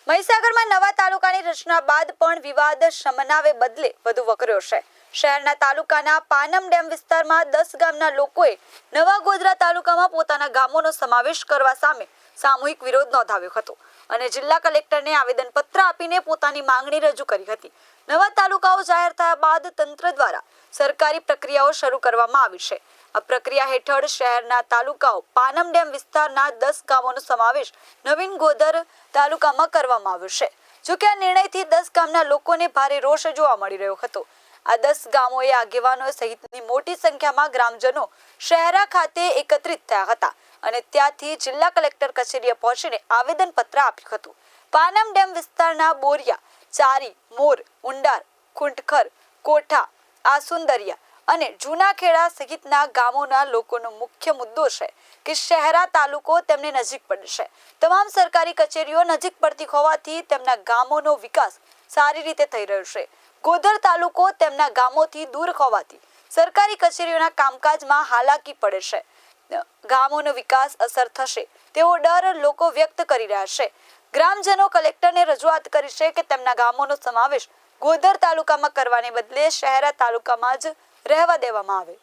મહીસાગરમાં નવા તાલુકાની રચના બાદ પણ વિવાદ શમનાવે બદલે વધુ વકર્યો છે। શહેરના તાલુકાના પાનમ ડેમ વિસ્તારમાં 10 ગામના લોકોએ નવા ગોધરા તાલુકામાં પોતાના ગામોનો સમાવેશ કરવા સામે સામૂહિક વિરોધ નોંધાવ્યો હતો અને જિલ્લા કલેક્ટરને આવેદનપત્ર આપીને પોતાની માંગણી રજૂ કરી હતી। નવા તાલુકાઓ જાહેર થયા બાદ તંત્ર દ્વારા સરકારી પ્રક્રિયાઓ શરૂ કરવામાં આવી છે। આ પ્રક્રિયા હેઠળ શહેરના તાલુકાઓ પાનમ ડેમ વિસ્તારના 10 ગામોનો સમાવેશ નવીન ગોધરા તાલુકામાં કરવામાં આવ્યો છે। જો કે આ નિર્ણયથી 10 ગામના લોકોને ભારે રોષ જોવા મળી રહ્યો હતો। આ 10 ગામોએ આગેવાનો સહિતની મોટી સંખ્યામાં ગ્રામજનો શહેરા ખાતે એકત્રિત થયા હતા અને ત્યાંથી જિલ્લા કલેક્ટર કચેરીએ પહોંચીને આવેદનપત્ર આપ્યું હતું। પાનમ ડેમ વિસ્તારના બોરિયા, ચારી, મોર, ઉંડાર, કુંટખર, કોઠા, આસુંદરિયા અને જૂનાખેડા સહિતના ગામોના લોકોનો મુખ્ય મુદ્દો છે કે શહેરા તાલુકો તેમને નજીક પડશે। તમામ સરકારી કચેરીઓ નજીક પડતી હોવાથી તેમના ગામોનો વિકાસ સારી રીતે થઈ રહ્યો છે। ગોધરા તાલુકો તેમના ગામોથી દૂર હોવાથી સરકારી કચેરીઓના કામકાજમાં હાલાકી પડે છે। ગામોનો વિકાસ અસર થશે તેવો ડર લોકો વ્યક્ત કરી રહ્યા છે। ગ્રામજનો કલેક્ટરને રજૂઆત કરી છે કે તેમના ગામોનો સમાવેશ ગોધરા તાલુકામાં કરવાને બદલે શહેરા તાલુકામાં જ રહેવા દેવામાં આવે।